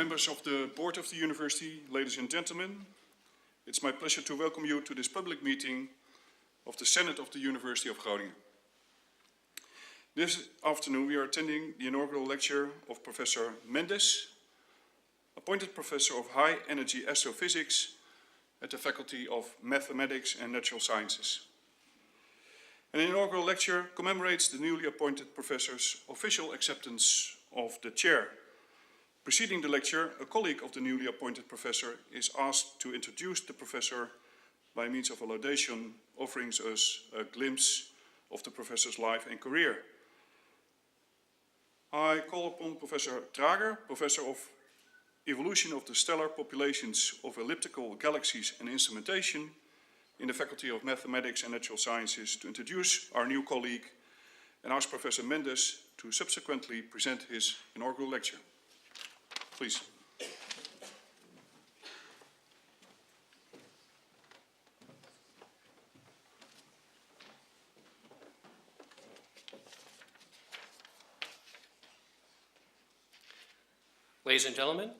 Members of the Board of the University, ladies and gentlemen, it's my pleasure to welcome you to this public meeting of the Senate of the University of Groningen. This afternoon we are attending the inaugural lecture of Professor Mendes, appointed Professor of High Energy Astrophysics at the Faculty of Mathematics and Natural Sciences. An inaugural lecture commemorates the newly appointed professor's official acceptance of the chair. Preceding the lecture, a colleague of the newly appointed professor is asked to introduce the professor by means of a laudation, offering us a glimpse of the professor's life and career. I call upon Professor Trager, Professor of Evolution of the Stellar Populations of Elliptical Galaxies and Instrumentation in the Faculty of Mathematics and Natural Sciences, to introduce our new colleague and ask Professor Mendes to subsequently present his inaugural lecture. Please. Ladies and gentlemen,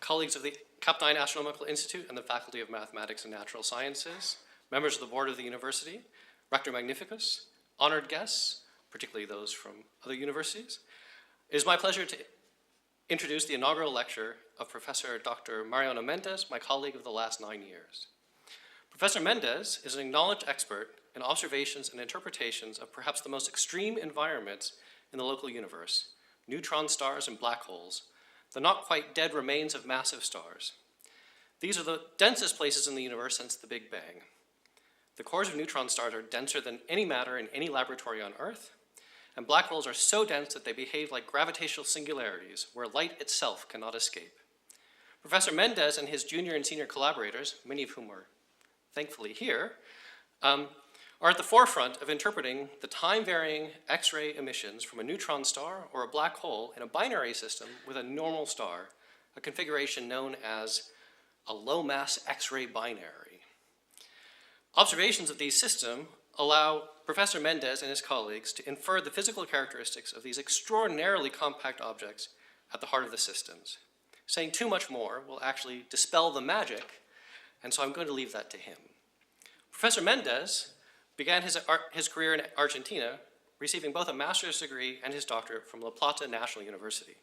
colleagues of the Kaptein Astronomical Institute and the Faculty of Mathematics and Natural Sciences, members of the Board of the University, Rector Magnificus, honored guests, particularly those from other universities, it is my pleasure to introduce the inaugural lecture of Professor Dr. Mariano Mendes, my colleague of the last 9 years. Professor Mendes is an acknowledged expert in observations and interpretations of perhaps the most extreme environments in the local universe, neutron stars and black holes, the not quite dead remains of massive stars. These are the densest places in the universe since the Big Bang. The cores of neutron stars are denser than any matter in any laboratory on Earth, and black holes are so dense that they behave like gravitational singularities where light itself cannot escape. Professor Mendes and his junior and senior collaborators, many of whom are thankfully here, are at the forefront of interpreting the time-varying X-ray emissions from a neutron star or a black hole in a binary system with a normal star, a configuration known as a low-mass X-ray binary. Observations of these systems allow Professor Mendes and his colleagues to infer the physical characteristics of these extraordinarily compact objects at the heart of the systems. Saying too much more will actually dispel the magic, and so I'm going to leave that to him. Professor Mendes began his career in Argentina, receiving both a master's degree and his doctorate from La Plata National University.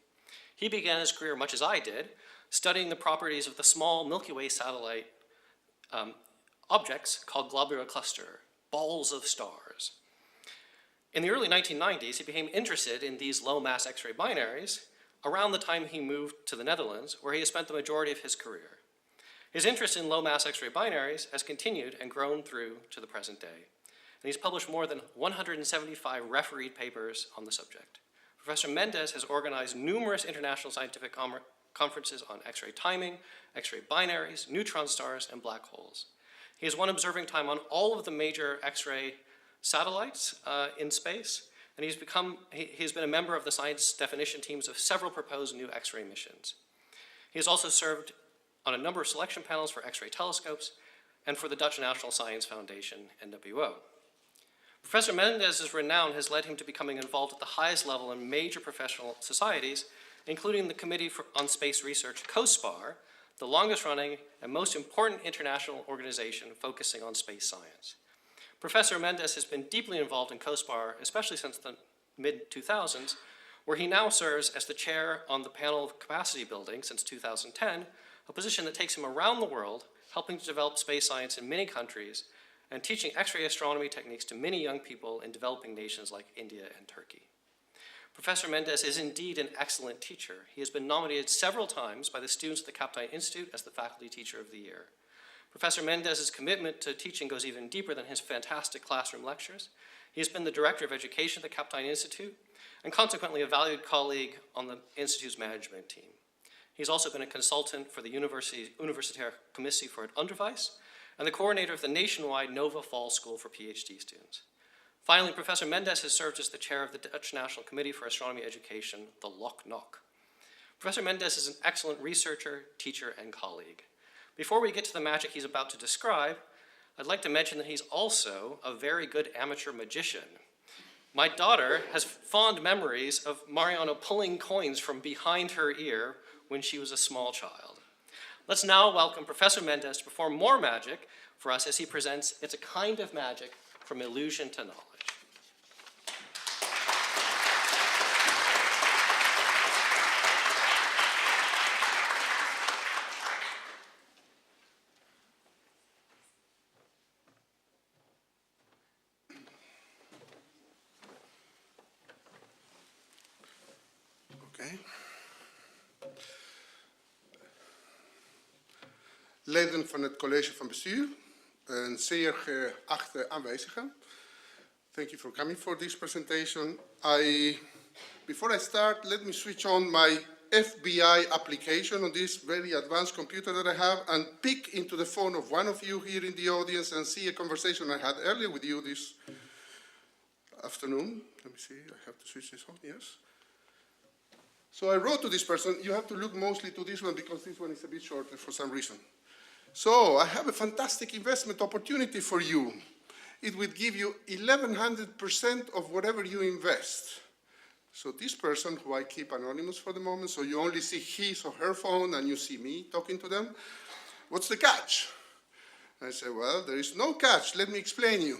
He began his career, much as I did, studying the properties of the small Milky Way satellite objects called globular cluster, balls of stars. In the early 1990s, he became interested in these low-mass X-ray binaries around the time he moved to the Netherlands, where he has spent the majority of his career. His interest in low-mass X-ray binaries has continued and grown through to the present day, and he's published more than 175 refereed papers on the subject. Professor Mendes has organized numerous international scientific conferences on X-ray timing, X-ray binaries, neutron stars, and black holes. He has won observing time on all of the major X-ray satellites in space, and he's been a member of the science definition teams of several proposed new X-ray missions. He has also served on a number of selection panels for X-ray telescopes and for the Dutch National Science Foundation, NWO. Professor Mendes' renown has led him to becoming involved at the highest level in major professional societies, including the Committee on Space Research, COSPAR, the longest-running and most important international organization focusing on space science. Professor Mendes has been deeply involved in COSPAR, especially since the mid-2000s, where he now serves as the chair on the panel of capacity building since 2010, a position that takes him around the world, helping to develop space science in many countries and teaching X-ray astronomy techniques to many young people in developing nations like India and Turkey. Professor Mendes is indeed an excellent teacher. He has been nominated several times by the students at the Kaptein Institute as the Faculty Teacher of the Year. Professor Mendes' commitment to teaching goes even deeper than his fantastic classroom lectures. He has been the Director of Education at the Kaptein Institute and consequently a valued colleague on the Institute's management team. He's also been a consultant for the Universitaire Commissie voor het Onderwijs and the coordinator of the nationwide Nova Fall School for PhD students. Finally, Professor Mendes has served as the chair of the Dutch National Committee for Astronomy Education, the LOC-NOC. Professor Mendes is an excellent researcher, teacher, and colleague. Before we get to the magic he's about to describe, I'd like to mention that he's also a very good amateur magician. My daughter has fond memories of Mariano pulling coins from behind her ear when she was a small child. Let's now welcome Professor Mendes to perform more magic for us as he presents It's a Kind of Magic from Illusion to Knowledge. Okay. Leden van het college van bestuur en zeer geachte aanwezigen. Thank you for coming for this presentation. Before I start, let me switch on my FBI application on this very advanced computer that I have and peek into the phone of one of you here in the audience and see a conversation I had earlier with you this afternoon. Let me see, I have to switch this on, yes. So I wrote to this person, you have to look mostly to this one because this one is a bit shorter for some reason. So I have a fantastic investment opportunity for you. It would give you 1,100% of whatever you invest. So this person, who I keep anonymous for the moment, so you only see his or her phone and you see me talking to them. What's the catch? I say, well, there is no catch. Let me explain you.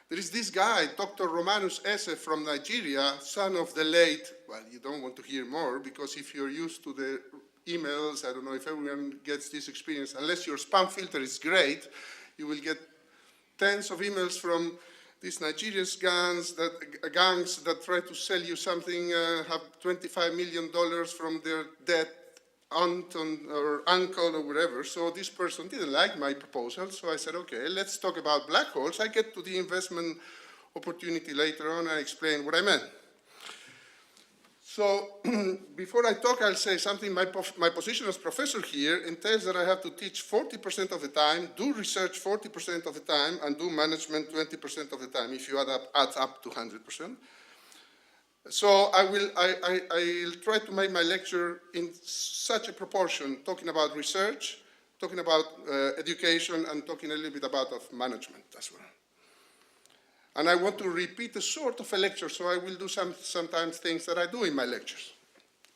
There is this guy, Dr. Romanus Esse from Nigeria, son of the late, well, you don't want to hear more, because if you're used to the emails, I don't know if everyone gets this experience, unless your spam filter is great, you will get tens of emails from these Nigerian gangs that try to sell you something, have $25 million from their dead aunt or uncle or whatever. So this person didn't like my proposal, so I said, okay, let's talk about black holes. I get to the investment opportunity later on and I explain what I meant. So before I talk, I'll say something. My position as professor here entails that I have to teach 40% of the time, do research 40% of the time, and do management 20% of the time, if you add up to 100%. So I'll try to make my lecture in such a proportion, talking about research, talking about education, and talking a little bit about management as well. And I want to repeat a sort of a lecture, so I will do sometimes things that I do in my lectures.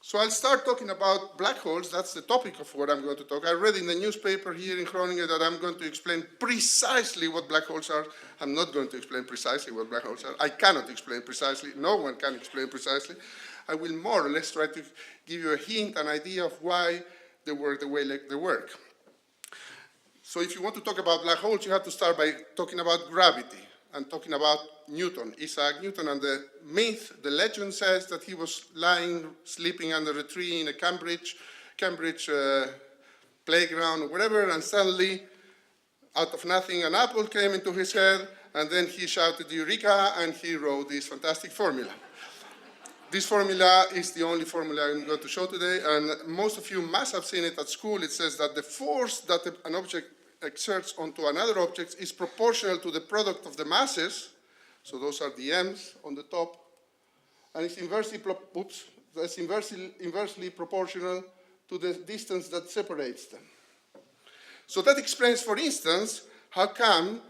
So I'll start talking about black holes. That's the topic of what I'm going to talk. I read in the newspaper here in Groningen that I'm going to explain precisely what black holes are. I'm not going to explain precisely what black holes are. I cannot explain precisely. No one can explain precisely. I will more or less try to give you a hint, an idea of why they work the way they work. So if you want to talk about black holes, you have to start by talking about gravity and talking about Newton, Isaac Newton, and the myth, the legend says that he was sleeping under a tree in a Cambridge playground or whatever, and suddenly, out of nothing, an apple came into his head, and then he shouted Eureka, and he wrote this fantastic formula. This formula is the only formula I'm going to show today, and most of you must have seen it at school. It says that the force that an object exerts onto another object is proportional to the product of the masses, so those are the m's on the top, and it's inversely proportional to the distance that separates them. So that explains, for instance, how come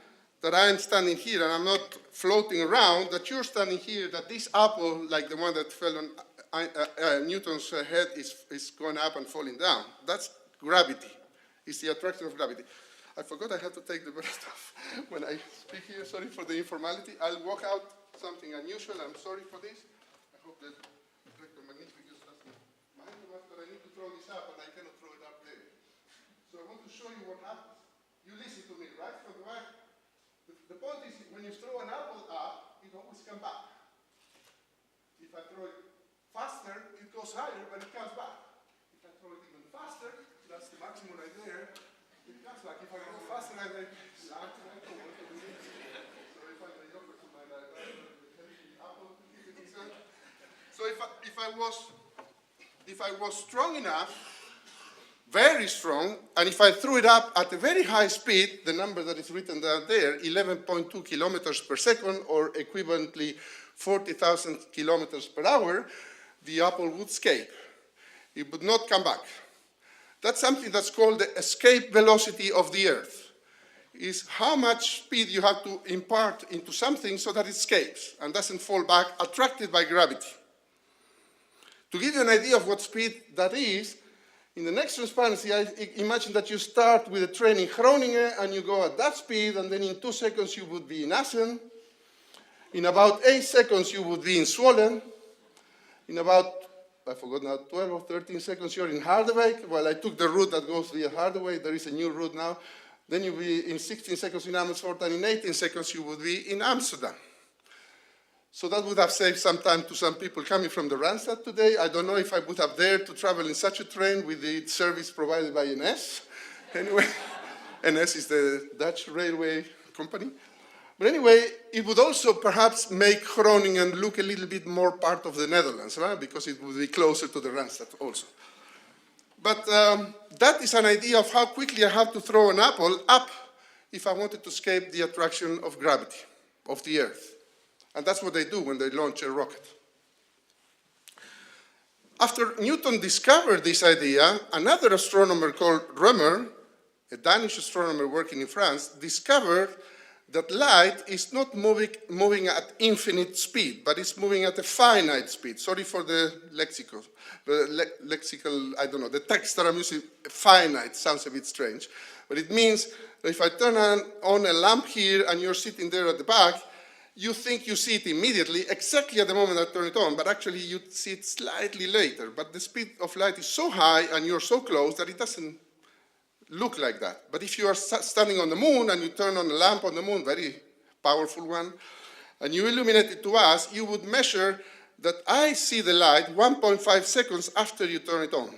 that I am standing here and I'm not floating around, that you're standing here, that this apple, like the one that fell on Newton's head, is going up and falling down. That's gravity. It's the attraction of gravity. I forgot I have to take the breath off when I speak here. Sorry for the informality. I'll walk out something unusual. I'm sorry for this. I hope that Director Magnificus doesn't mind too much, but I need to throw this up, and I cannot throw it up there. So I want to show you what happens. You listen to me, right? From the back. The point is, when you throw an apple up, it always comes back. If I throw it faster, it goes higher, but it comes back. If I throw it even faster, that's the maximum right there. It comes back. If I go faster, I make so if I may offer to my apple, so if I was strong enough, very strong, and if I threw it up at a very high speed, the number that is written down there, 11.2 kilometers per second, or equivalently 40,000 kilometers per hour, the apple would escape. It would not come back. That's something that's called the escape velocity of the Earth. is how much speed you have to impart into something so that it escapes and doesn't fall back, attracted by gravity. To give you an idea of what speed that is, in the next transparency, I imagine that you start with a train in Groningen and you go at that speed, and then in 2 seconds you would be in Assen. In about 8 seconds you would be in Zwolle. In about, I forgot now, 12 or 13 seconds you're in Harderwijk. Well, I took the route that goes via Harderwijk. There is a new route now. Then you'll be in 16 seconds in Amersfoort, and in 18 seconds you would be in Amsterdam. So that would have saved some time to some people coming from the Randstad today. I don't know if I would have dared to travel in such a train with the service provided by NS. Anyway, NS is the Dutch railway company. But anyway, it would also perhaps make Groningen look a little bit more part of the Netherlands, right? Because it would be closer to the Randstad also. But that is an idea of how quickly I have to throw an apple up if I wanted to escape the attraction of gravity of the Earth. And that's what they do when they launch a rocket. After Newton discovered this idea, another astronomer called Rømer, a Danish astronomer working in France, discovered that light is not moving at infinite speed, but it's moving at a finite speed. Sorry for the lexical, I don't know, the text that I'm using, finite, sounds a bit strange. But it means that if I turn on a lamp here and you're sitting there at the back, you think you see it immediately, exactly at the moment I turn it on, but actually you see it slightly later. But the speed of light is so high and you're so close that it doesn't look like that. But if you are standing on the moon and you turn on a lamp on the moon, very powerful one, and you illuminate it to us, you would measure that I see the light 1.5 seconds after you turn it on.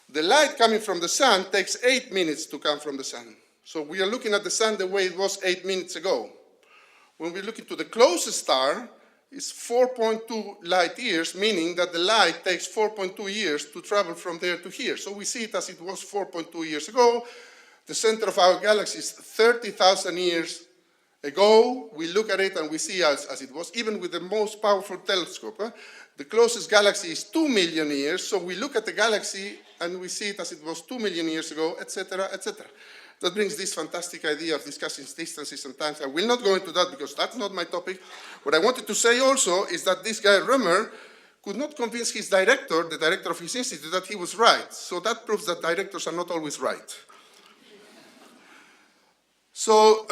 The light coming from the sun takes 8 minutes to come from the sun. So we are looking at the sun the way it was 8 minutes ago. When we look into the closest star, it's 4.2 light years, meaning that the light takes 4.2 years to travel from there to here. So we see it as it was 4.2 years ago. The center of our galaxy is 30,000 years ago. We look at it and we see as it was, even with the most powerful telescope. The closest galaxy is 2 million years, so we look at the galaxy and we see it as it was 2 million years ago, etc., etc. That brings this fantastic idea of discussing distances and times. I will not go into that because that's not my topic. What I wanted to say also is that this guy, Rømer, could not convince his director, the director of his institute, that he was right. So that proves that directors are not always right. So,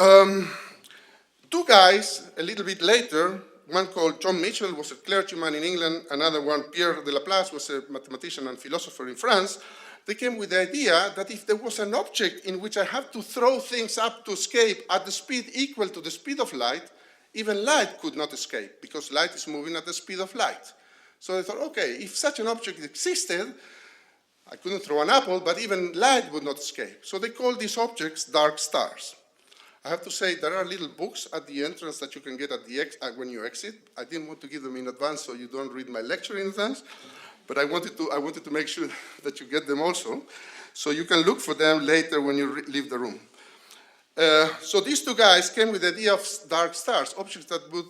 two guys, a little bit later, one called John Michell, was a clergyman in England, another one, Pierre de Laplace, was a mathematician and philosopher in France. They came with the idea that if there was an object in which I have to throw things up to escape at the speed equal to the speed of light, even light could not escape, because light is moving at the speed of light. So they thought, okay, if such an object existed, I couldn't throw an apple, but even light would not escape. So they called these objects dark stars. I have to say, there are little books at the entrance that you can get at when you exit. I didn't want to give them in advance so you don't read my lecture in advance. But I wanted to make sure that you get them also, so you can look for them later when you leave the room. So these two guys came with the idea of dark stars, objects that would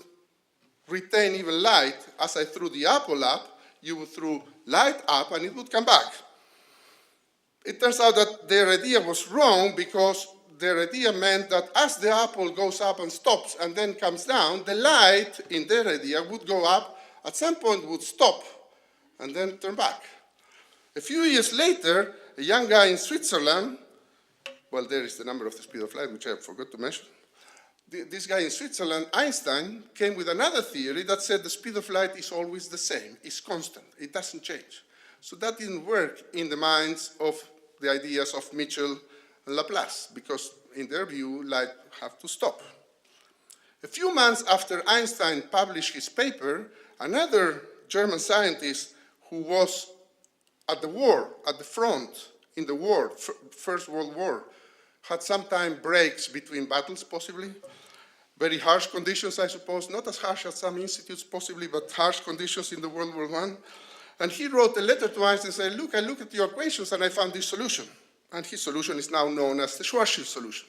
retain even light. As I threw the apple up, you would throw light up and it would come back. It turns out that their idea was wrong, because their idea meant that as the apple goes up and stops and then comes down, the light in their idea would go up, at some point would stop, and then turn back. A few years later, a young guy in Switzerland, well, there is the number of the speed of light, which I forgot to mention. This guy in Switzerland, Einstein, came with another theory that said the speed of light is always the same, it's constant, it doesn't change. So that didn't work in the minds of the ideas of Mitchell and Laplace, because in their view, light have to stop. A few months after Einstein published his paper, another German scientist who was at the war, at the front in the war, First World War, had sometime breaks between battles, possibly. Very harsh conditions, I suppose, not as harsh as some institutes, possibly, but harsh conditions in the World War I. And he wrote a letter to Einstein and said, look, I looked at your equations and I found this solution. And his solution is now known as the Schwarzschild solution.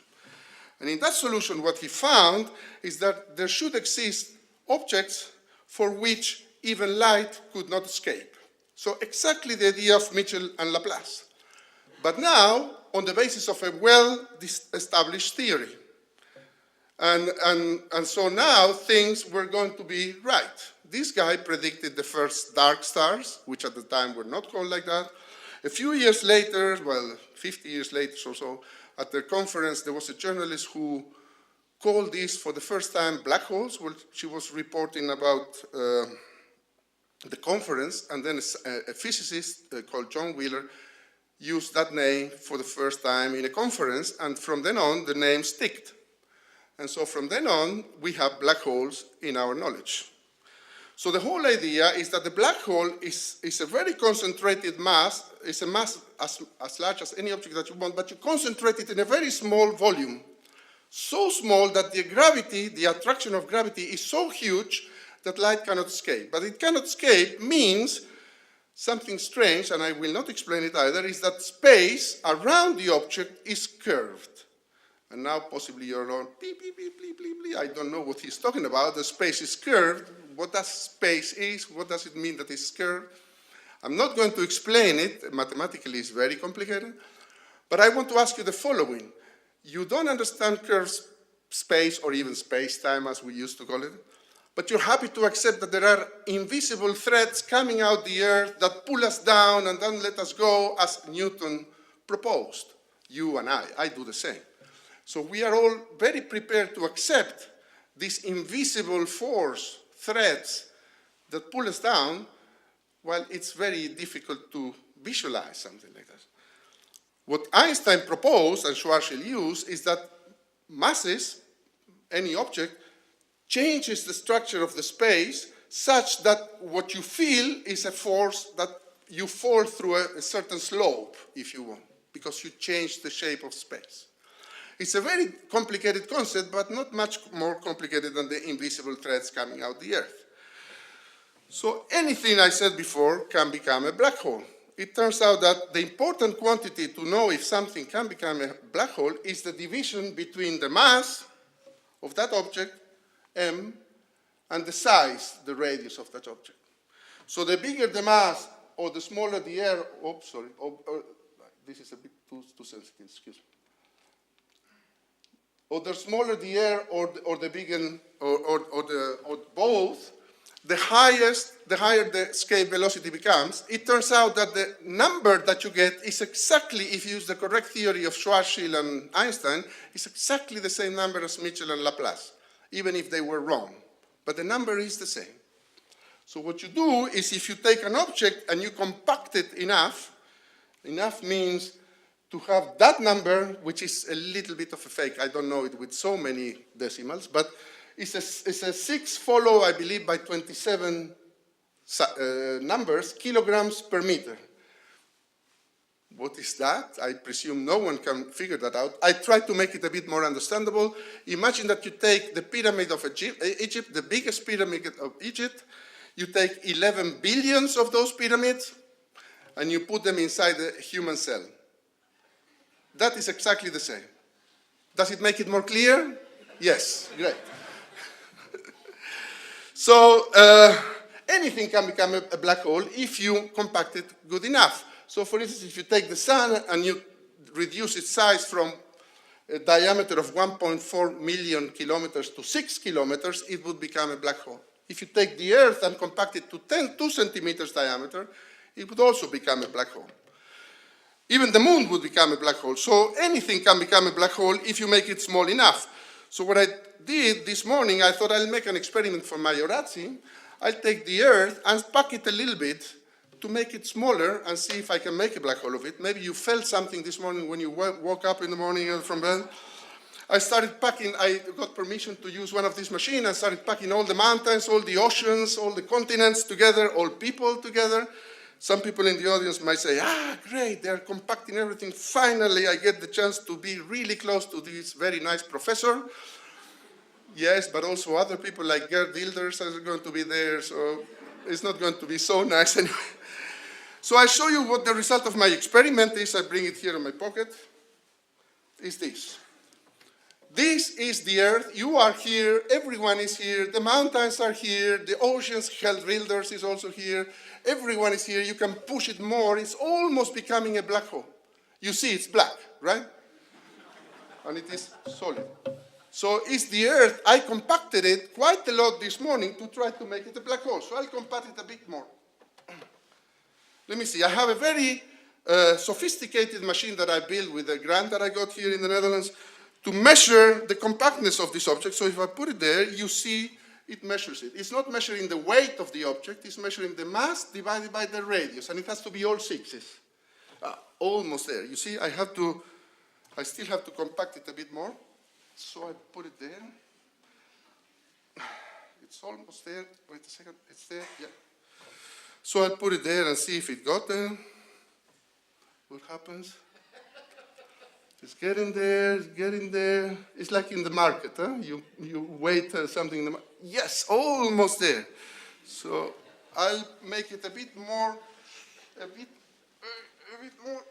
And in that solution, what he found is that there should exist objects for which even light could not escape. So exactly the idea of Mitchell and Laplace. But now, on the basis of a well-established theory. And so now things were going to be right. This guy predicted the first dark stars, which at the time were not called like that. A few years later, well, 50 years later or so, at the conference, there was a journalist who called this for the first time black holes. Well, she was reporting about the conference, and then a physicist called John Wheeler used that name for the first time in a conference, and from then on, the name sticked. And so from then on, we have black holes in our knowledge. So the whole idea is that the black hole is a very concentrated mass. It's a mass as large as any object that you want, but you concentrate it in a very small volume. So small that the gravity, the attraction of gravity, is so huge that light cannot escape. But it cannot escape means something strange, and I will not explain it either, is that space around the object is curved. And now possibly you're alone, beep, beep, beep, beep, beep, beep. I don't know what he's talking about. The space is curved. What does space is? What does it mean that it's curved? I'm not going to explain it. Mathematically, it's very complicated. But I want to ask you the following. You don't understand curved space, or even space-time as we used to call it, but you're happy to accept that there are invisible threads coming out the earth that pull us down and then let us go, as Newton proposed. You and I do the same. So we are all very prepared to accept this invisible force, threads that pull us down, while it's very difficult to visualize something like that. What Einstein proposed, and Schwarzschild used, is that masses, any object, changes the structure of the space such that what you feel is a force that you fall through a certain slope, if you want, because you change the shape of space. It's a very complicated concept, but not much more complicated than the invisible threads coming out the Earth. So anything I said before can become a black hole. It turns out that the important quantity to know if something can become a black hole is the division between the mass of that object, m, and the size, the radius of that object. So the bigger the mass, or the smaller the air, this is a bit too sensitive, excuse me. Or the smaller the air, or the bigger, or both, the higher the escape velocity becomes. It turns out that the number that you get is exactly, if you use the correct theory of Schwarzschild and Einstein, is exactly the same number as Mitchell and Laplace, even if they were wrong. But the number is the same. So what you do is, if you take an object and you compact it enough means to have that number, which is a little bit of a fake, I don't know it with so many decimals, but it's a 6 follow, I believe, by 27 numbers, kilograms per meter. What is that? I presume no one can figure that out. I tried to make it a bit more understandable. Imagine that you take the pyramid of Egypt, the biggest pyramid of Egypt, you take 11 billions of those pyramids, and you put them inside a human cell. That is exactly the same. Does it make it more clear? Yes, great. So anything can become a black hole if you compact it good enough. So for instance, if you take the sun and you reduce its size from a diameter of 1.4 million kilometers to 6 kilometers, it would become a black hole. If you take the Earth and compact it to 2 centimeters diameter, it would also become a black hole. Even the moon would become a black hole. So anything can become a black hole if you make it small enough. So what I did this morning, I thought I'll make an experiment for Majorazzi. I'll take the Earth and pack it a little bit to make it smaller and see if I can make a black hole of it. Maybe you felt something this morning when you woke up in the morning from bed. I started packing, I got permission to use one of these machines and started packing all the mountains, all the oceans, all the continents together, all people together. Some people in the audience might say, great, they're compacting everything. Finally, I get the chance to be really close to this very nice professor. Yes, but also other people like Gerd Wilders are going to be there, so it's not going to be so nice anyway. So I show you what the result of my experiment is. I bring it here in my pocket. Is this. This is the Earth. You are here. Everyone is here. The mountains are here. The oceans, Gerd Wilders is also here. Everyone is here. You can push it more. It's almost becoming a black hole. You see, it's black. right? And it is solid. So it's the Earth. I compacted it quite a lot this morning to try to make it a black hole. So I'll compact it a bit more. Let me see. I have a very sophisticated machine that I built with a grant that I got here in the Netherlands to measure the compactness of this object. So if I put it there, you see it measures it. It's not measuring the weight of the object. It's measuring the mass divided by the radius. And it has to be all sixes. Almost there. You see, I still have to compact it a bit more. So I put it there. It's almost there. Wait a second. It's there. Yeah. So I put it there and see if it got there. What happens? It's getting there. It's getting there. It's like in the market, huh? You wait something in the market. Yes, almost there. So I'll make it a bit more. A bit more.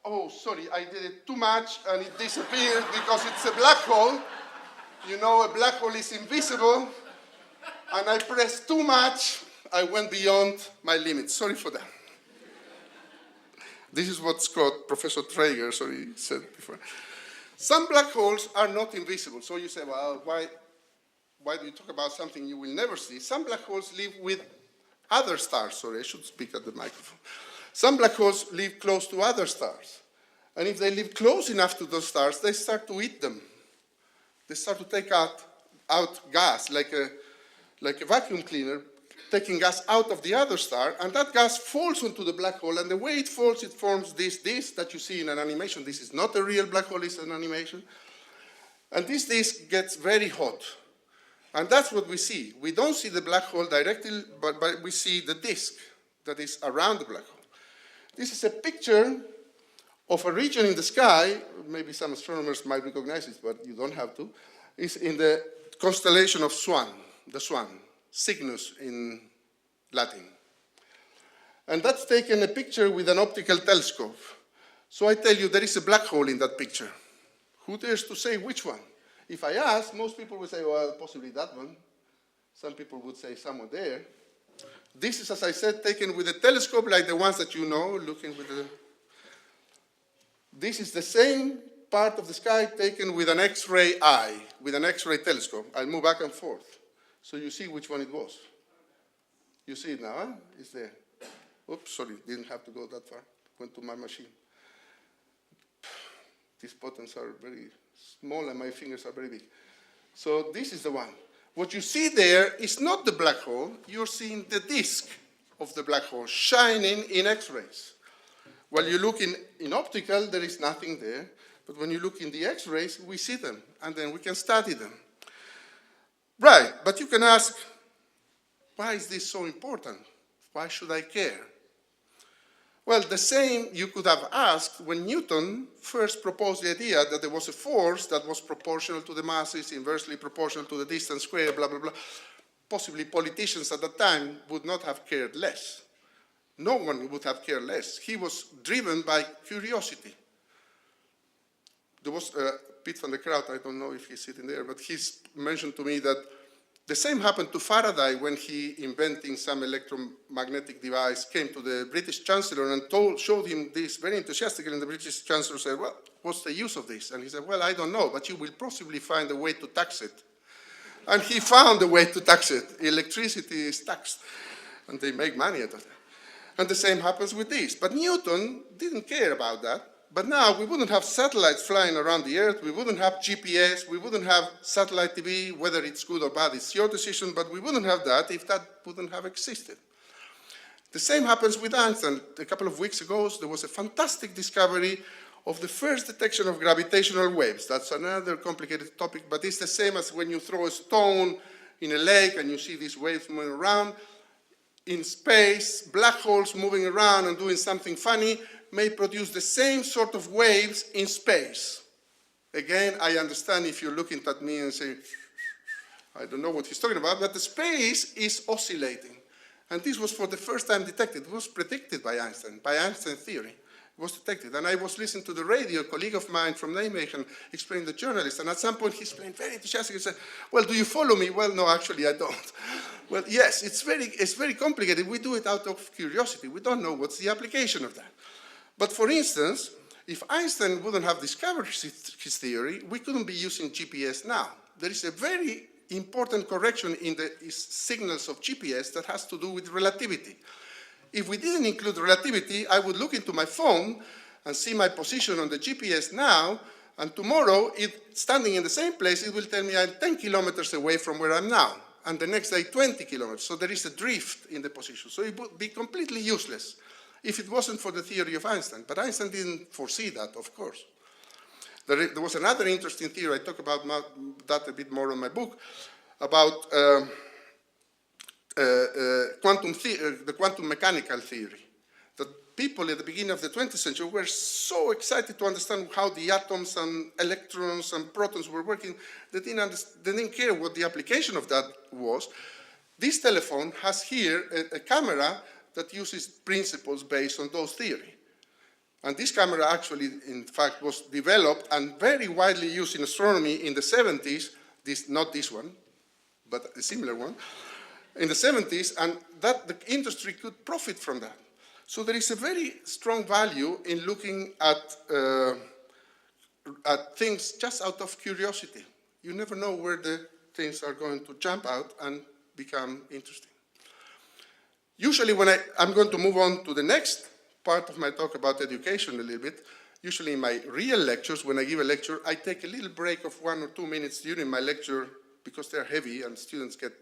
Oh, sorry, I did it too much and it disappeared because it's a black hole. You know, a black hole is invisible. And I pressed too much. I went beyond my limit. Sorry for that. This is what Professor Traeger, said before. Some black holes are not invisible. So you say, well, why do you talk about something you will never see? Some black holes live with other stars. Sorry, I should speak at the microphone. Some black holes live close to other stars. And if they live close enough to those stars, they start to eat them. They start to take out gas, like a vacuum cleaner, taking gas out of the other star, and that gas falls into the black hole, and the way it falls, it forms this that you see in an animation. This is not a real black hole, it's an animation. And this disk gets very hot. And that's what we see. We don't see the black hole directly, but we see the disk that is around the black hole. This is a picture of a region in the sky, maybe some astronomers might recognize it, but you don't have to. It's in the constellation of Swan, the Swan, Cygnus in Latin. And that's taken a picture with an optical telescope. So I tell you, there is a black hole in that picture. Who dares to say which one? If I ask, most people would say, well, possibly that one. Some people would say somewhere there. This is, as I said, taken with a telescope like the ones that you know, looking with the... This is the same part of the sky taken with an X-ray eye, with an X-ray telescope. I'll move back and forth. So you see which one it was. You see it now, huh? It's there. Oops, sorry, didn't have to go that far. Went to my machine. These buttons are very small and my fingers are very big. So this is the one. What you see there is not the black hole. You're seeing the disk of the black hole shining in X-rays. While you look in optical, there is nothing there. But when you look in the X-rays, we see them, and then we can study them. Right, but you can ask, why is this so important? Why should I care? Well, the same you could have asked when Newton first proposed the idea that there was a force that was proportional to the masses, inversely proportional to the distance squared, blah, blah, blah. Possibly politicians at that time would not have cared less. No one would have cared less. He was driven by curiosity. There was Pete van der Kraut, I don't know if he's sitting there, but he's mentioned to me that the same happened to Faraday when he, inventing some electromagnetic device, came to the British Chancellor and showed him this very enthusiastically, and the British Chancellor said, well, what's the use of this? And he said, well, I don't know, but you will possibly find a way to tax it. And he found a way to tax it. Electricity is taxed, and they make money out of it. And the same happens with this. But Newton didn't care about that. But now we wouldn't have satellites flying around the Earth. We wouldn't have GPS. We wouldn't have satellite TV. Whether it's good or bad, it's your decision. But we wouldn't have that if that wouldn't have existed. The same happens with Einstein. A couple of weeks ago, there was a fantastic discovery of the first detection of gravitational waves. That's another complicated topic, but it's the same as when you throw a stone in a lake and you see these waves moving around. In space, black holes moving around and doing something funny may produce the same sort of waves in space. Again, I understand if you're looking at me and say, I don't know what he's talking about, but the space is oscillating. And this was for the first time detected. It was predicted by Einstein, by Einstein's theory. It was detected. And I was listening to the radio, a colleague of mine from Nijmegen explained the journalist, and at some point he explained very enthusiastically, he said, well, do you follow me? Well, no, actually I don't. Well, yes, it's very complicated. We do it out of curiosity. We don't know what's the application of that. But for instance, If Einstein wouldn't have discovered his theory, we couldn't be using GPS now. There is a very important correction in the signals of GPS that has to do with relativity. If we didn't include relativity, I would look into my phone and see my position on the GPS now, and tomorrow, standing in the same place, it will tell me I'm 10 kilometers away from where I'm now, and the next day 20 kilometers. So there is a drift in the position. So it would be completely useless if it wasn't for the theory of Einstein. But Einstein didn't foresee that, of course. There was another interesting theory, I talk about that a bit more in my book, about the quantum mechanical theory. That people at the beginning of the 20th century were so excited to understand how the atoms and electrons and protons were working, they didn't care what the application of that was. This telephone has here a camera that uses principles based on those theory. And this camera actually, in fact, was developed and very widely used in astronomy in the 70s, not this one, but a similar one, in the 70s, and that the industry could profit from that. So there is a very strong value in looking at things just out of curiosity. You never know where the things are going to jump out and become interesting. Usually when I'm going to move on to the next part of my talk about education a little bit. Usually in my real lectures, when I give a lecture, I take a little break of 1 or 2 minutes during my lecture because they're heavy and students get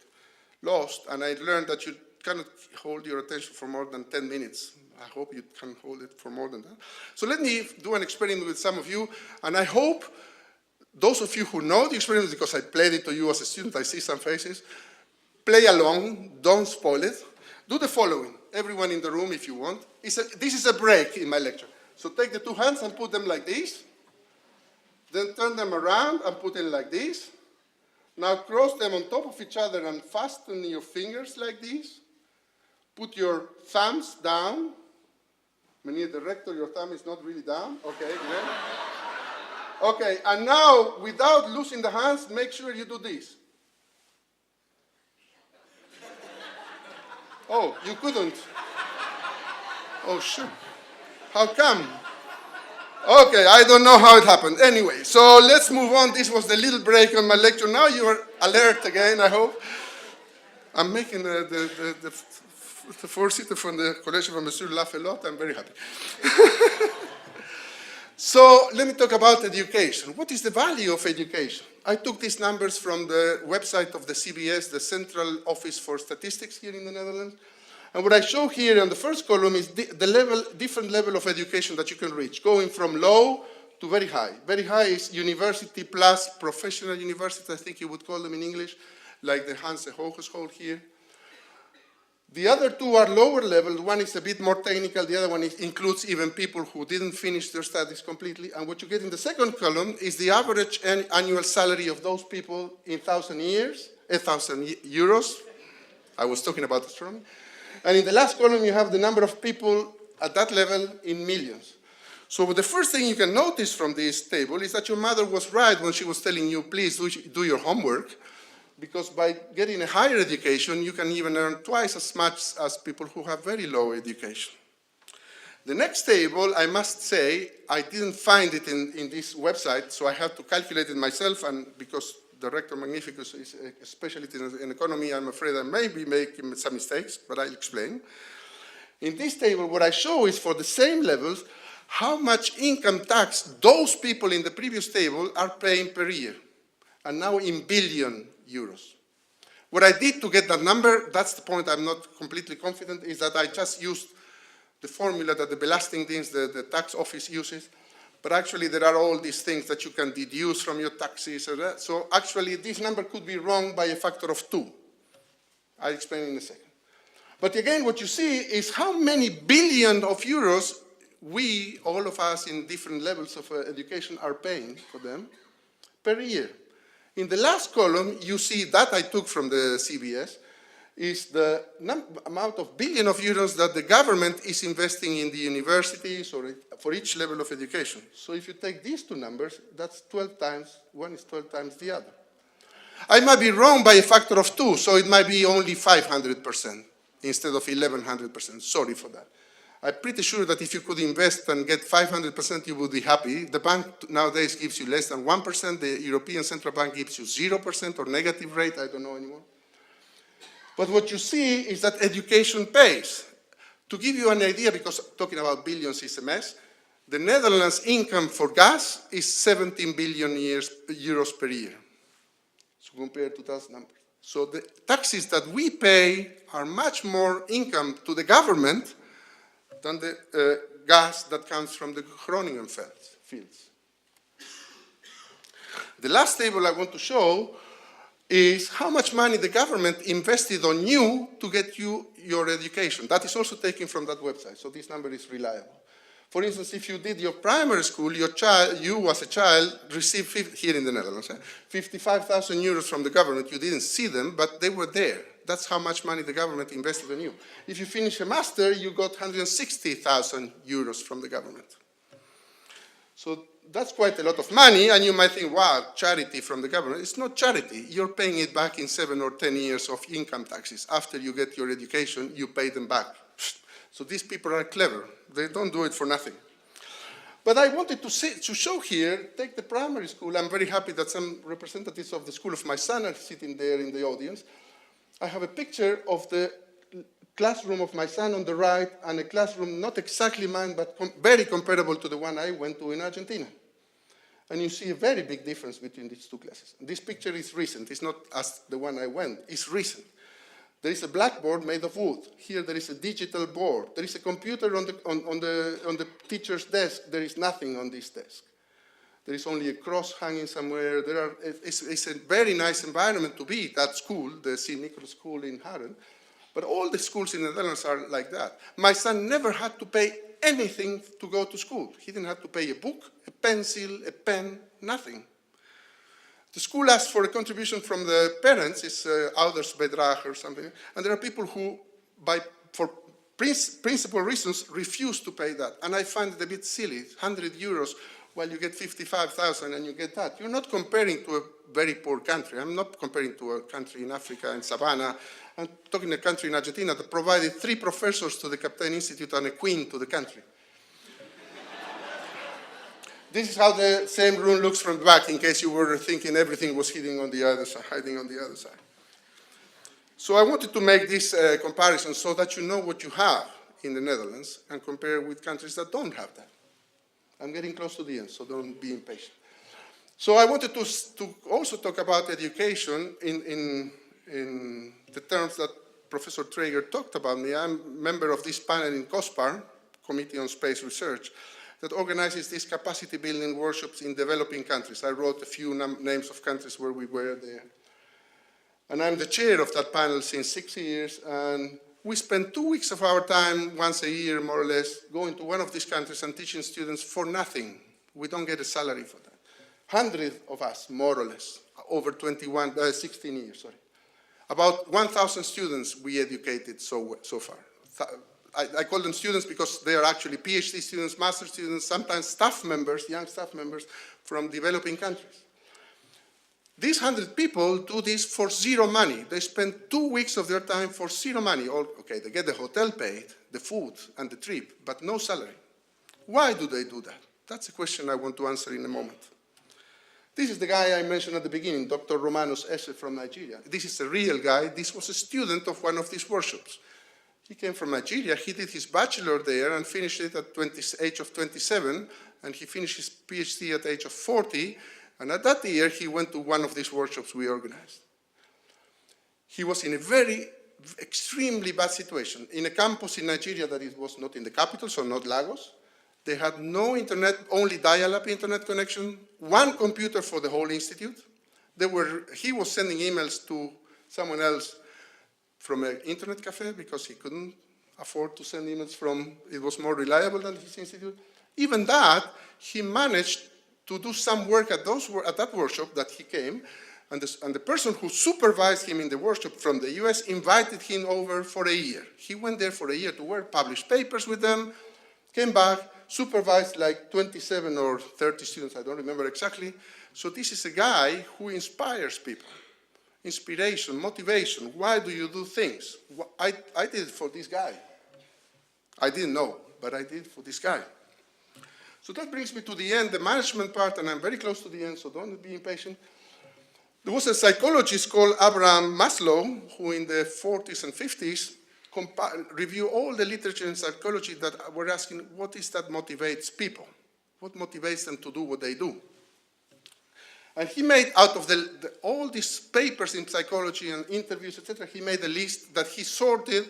lost. And I learned that you cannot hold your attention for more than 10 minutes. I hope you can hold it for more than that. So let me do an experiment with some of you. And I hope those of you who know the experiment, because I played it to you as a student, I see some faces, play along, don't spoil it. Do the following, everyone in the room if you want. This is a break in my lecture. So take the 2 hands and put them like this. Then turn them around and put them like this. Now cross them on top of each other and fasten your fingers like this. Put your thumbs down. Meaning the rector, your thumb is not really down. Okay, great. Okay, and now without losing the hands, make sure you do this. Oh, you couldn't. Oh, sure. How come? Okay, I don't know how it happened. Anyway, so let's move on. This was the little break on my lecture. Now you are alert again, I hope. I'm making the four-seater from the collection from Monsieur laugh a lot. I'm very happy. So let me talk about education. What is the value of education? I took these numbers from the website of the CBS, the Central Office for Statistics here in the Netherlands. And what I show here on the first column is different level of education that you can reach, going from low to very high. Very high is university plus professional university, I think you would call them in English, like the Hanse Hogeschool here. The other two are lower level. One is a bit more technical. The other one includes even people who didn't finish their studies completely. And what you get in the second column is the average annual salary of those people in 1,000 euros. I was talking about astronomy. And in the last column, you have the number of people at that level in millions. So the first thing you can notice from this table is that your mother was right when she was telling you, please do your homework. Because by getting a higher education, you can even earn twice as much as people who have very low education. The next table, I must say, I didn't find it in this website, so I had to calculate it myself, and because the Rector Magnificus is a specialist in economy, I'm afraid I may be making some mistakes, but I'll explain. In this table, what I show is for the same levels, how much income tax those people in the previous table are paying per year, and now in billion euros. What I did to get that number, that's the point I'm not completely confident, is that I just used the formula that the Belastingdienst, the tax office uses, but actually there are all these things that you can deduce from your taxes. So actually this number could be wrong by a factor of 2. I'll explain in a second. But again, what you see is how many billion of euros we, all of us in different levels of education, are paying for them per year. In the last column, you see that I took from the CBS, is the amount of billion of euros that the government is investing in the universities or for each level of education. So if you take these two numbers, that's 12 times, one is 12 times the other. I might be wrong by a factor of 2, so it might be only 500% instead of 1100%. Sorry for that. I'm pretty sure that if you could invest and get 500%, you would be happy. The bank nowadays gives you less than 1%. The European Central Bank gives you 0% or negative rate, I don't know anymore. But what you see is that education pays. To give you an idea, because talking about billions is a mess, the Netherlands' income for gas is 17 billion euros per year. So compare to those numbers. So the taxes that we pay are much more income to the government than the gas that comes from the Groningen fields. The last table I want to show is how much money the government invested on you to get you your education. That is also taken from that website, so this number is reliable. For instance, if you did your primary school, you as a child received, here in the Netherlands, 55,000 euros from the government. You didn't see them, but they were there. That's how much money the government invested in you. If you finish a master, you got 160,000 euros from the government. So that's quite a lot of money, and you might think, wow, charity from the government. It's not charity. You're paying it back in 7 or 10 years of income taxes. After you get your education, you pay them back. So these people are clever. They don't do it for nothing. But I wanted to show here, take the primary school. I'm very happy that some representatives of the school of my son are sitting there in the audience. I have a picture of the classroom of my son on the right and a classroom not exactly mine, but very comparable to the one I went to in Argentina. And you see a very big difference between these two classes. This picture is recent. It's not as the one I went. It's recent. There is a blackboard made of wood. Here there is a digital board. There is a computer on the teacher's desk. There is nothing on this desk. There is only a cross hanging somewhere. It's a very nice environment to be at that school, the St. Nicholas School in Haren. But all the schools in the Netherlands are like that. My son never had to pay anything to go to school. He didn't have to pay a book, a pencil, a pen, nothing. The school asked for a contribution from the parents, it's oudersbedrag or something, and there are people who, for principal reasons, refuse to pay that. And I find it a bit silly, 100 euros, while you get 55,000 and you get that. You're not comparing to a very poor country. I'm not comparing to a country in Africa, in Savannah. I'm talking a country in Argentina that provided 3 professors to the Captain Institute and a queen to the country. This is how the same room looks from the back, in case you were thinking everything was hiding on the other side. So I wanted to make this comparison so that you know what you have in the Netherlands and compare with countries that don't have that. I'm getting close to the end, so don't be impatient. So I wanted to also talk about education in the terms that Professor Traeger talked about me. I'm a member of this panel in COSPAR, Committee on Space Research, that organizes these capacity building workshops in developing countries. I wrote a few names of countries where we were there. And I'm the chair of that panel since 6 years, and we spend 2 weeks of our time, once a year more or less, going to one of these countries and teaching students for nothing. We don't get a salary for that. 100 of us, more or less, over 16 years, sorry. About 1,000 students we educated so far. I call them students because they are actually PhD students, master students, sometimes staff members, young staff members from developing countries. These 100 people do this for 0 money. They spend 2 weeks of their time for 0 money. Okay, they get the hotel paid, the food, and the trip, but no salary. Why do they do that? That's a question I want to answer in a moment. This is the guy I mentioned at the beginning, Dr. Romanos Esse from Nigeria. This is a real guy. This was a student of one of these workshops. He came from Nigeria. He did his bachelor there and finished it at the age of 27, and he finished his PhD at the age of 40, and at that year, he went to one of these workshops we organized. He was in a extremely bad situation. In a campus in Nigeria that it was not in the capital, so not Lagos. They had no internet, only dial-up internet connection, 1 computer for the whole institute. He was sending emails to someone else from an internet cafe because he couldn't afford to send emails it was more reliable than his institute. Even that, he managed to do some work at that workshop that he came, and the person who supervised him in the workshop from the US invited him over for a year. He went there for a year to work, published papers with them, came back, supervised like 27 or 30 students, I don't remember exactly. So this is a guy who inspires people. Inspiration, motivation, why do you do things? I did it for this guy. I didn't know. but I did for this guy. So that brings me to the end, the management part, and I'm very close to the end, so don't be impatient. There was a psychologist called Abraham Maslow, who in the 40s and 50s reviewed all the literature in psychology that were asking, what is that motivates people? What motivates them to do what they do? And he made, out of all these papers in psychology and interviews, etc., he made a list that he sorted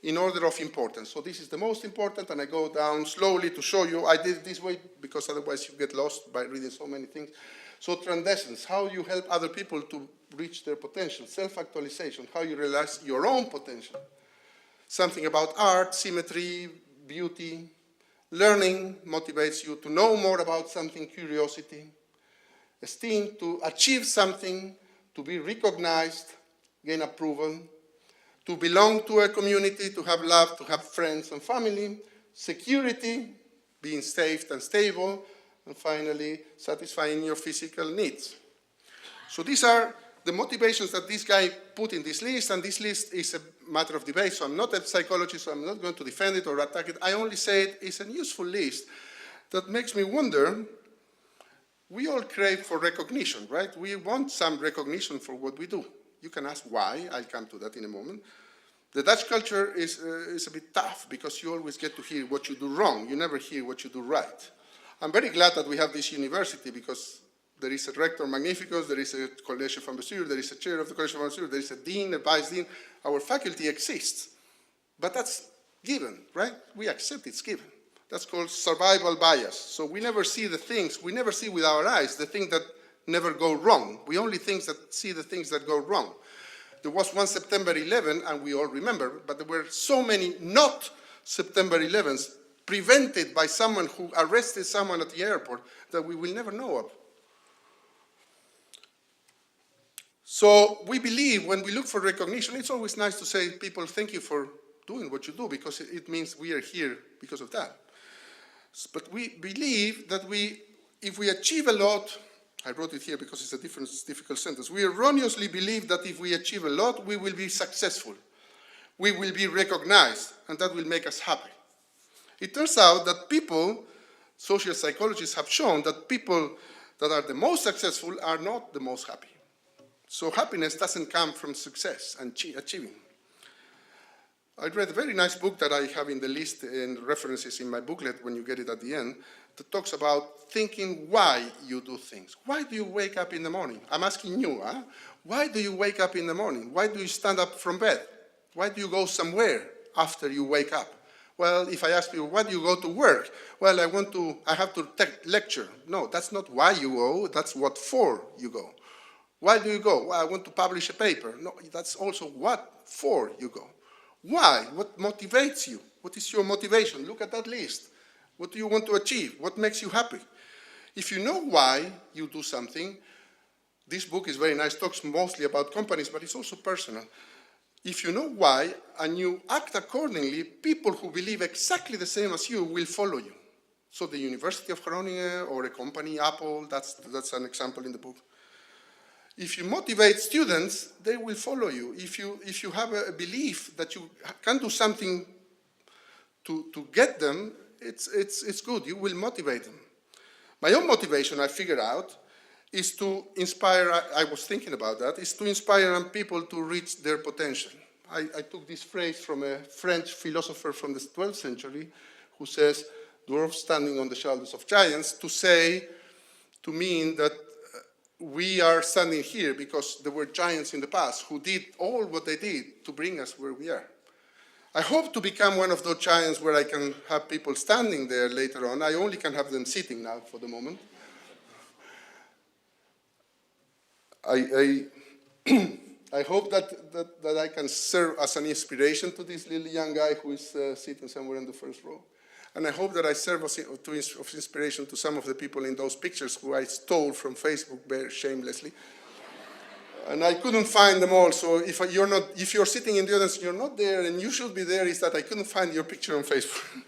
in order of importance. So this is the most important, and I go down slowly to show you. I did it this way because otherwise you get lost by reading so many things. So transcendence, how you help other people to reach their potential. Self-actualization, how you realize your own potential. Something about art, symmetry, beauty. Learning motivates you to know more about something, curiosity. Esteem, to achieve something, to be recognized, gain approval, to belong to a community, to have love, to have friends and family. Security, being safe and stable. And finally, satisfying your physical needs. So these are the motivations that this guy put in this list, and this list is a matter of debate, so I'm not a psychologist, so I'm not going to defend it or attack it. I only say it's a useful list that makes me wonder, we all crave for recognition, right? We want some recognition for what we do. You can ask why, I'll come to that in a moment. The Dutch culture is a bit tough because you always get to hear what you do wrong. You never hear what you do right. I'm very glad that we have this university because there is a rector magnificus, there is a college of ambassadors, there is a chair of the college of ambassadors, there is a dean, a vice dean. Our faculty exists, but that's given, right? We accept it's given. That's called survival bias. So we never see the things, we never see with our eyes the things that never go wrong. We only see the things that go wrong. There was one September 11, and we all remember, but there were so many not September 11s prevented by someone who arrested someone at the airport that we will never know of. So we believe when we look for recognition, it's always nice to say, people, thank you for doing what you do, because it means we are here because of that. But we believe that if we achieve a lot, I wrote it here because it's a difficult sentence, we erroneously believe that if we achieve a lot, we will be successful. We will be recognized, and that will make us happy. It turns out that people, social psychologists have shown that people that are the most successful are not the most happy. So happiness doesn't come from success and achieving. I read a very nice book that I have in the list and references in my booklet when you get it at the end that talks about thinking why you do things. Why do you wake up in the morning? I'm asking you, huh? Why do you wake up in the morning? Why do you stand up from bed? Why do you go somewhere after you wake up? Well, if I ask you, why do you go to work? Well, I have to take lecture. No, that's not why you go, that's what for you go. Why do you go? Well, I want to publish a paper. No, that's also what for you go. Why? What motivates you? What is your motivation? Look at that list. What do you want to achieve? What makes you happy? If you know why you do something, this book is very nice, talks mostly about companies, but it's also personal. If you know why and you act accordingly, people who believe exactly the same as you will follow you. So the University of Groningen or a company, Apple, that's an example in the book. If you motivate students, they will follow you. If you have a belief that you can do something to get them, it's good. You will motivate them. My own motivation, I figured out, is to inspire, I was thinking about that, is to inspire people to reach their potential. I took this phrase from a French philosopher from the 12th century who says, dwarfs standing on the shoulders of giants, to mean that we are standing here because there were giants in the past who did all what they did to bring us where we are. I hope to become one of those giants where I can have people standing there later on. I only can have them sitting now for the moment. I hope that I can serve as an inspiration to this little young guy who is sitting somewhere in the first row. And I hope that I serve as of inspiration to some of the people in those pictures who I stole from Facebook very shamelessly. And I couldn't find them all, so if you're sitting in the audience and you're not there and you should be there, is that I couldn't find your picture on Facebook.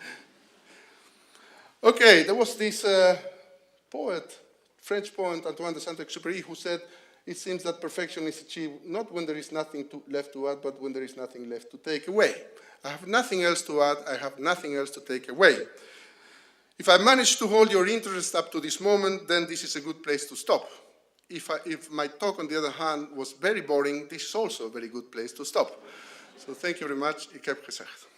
Okay, there was this poet, French poet Antoine de Saint-Exupéry, who said, it seems that perfection is achieved not when there is nothing left to add, but when there is nothing left to take away. I have nothing else to add, I have nothing else to take away. If I managed to hold your interest up to this moment, then this is a good place to stop. If my talk, on the other hand, was very boring, this is also a very good place to stop. So thank you very much. Ik heb gezegd.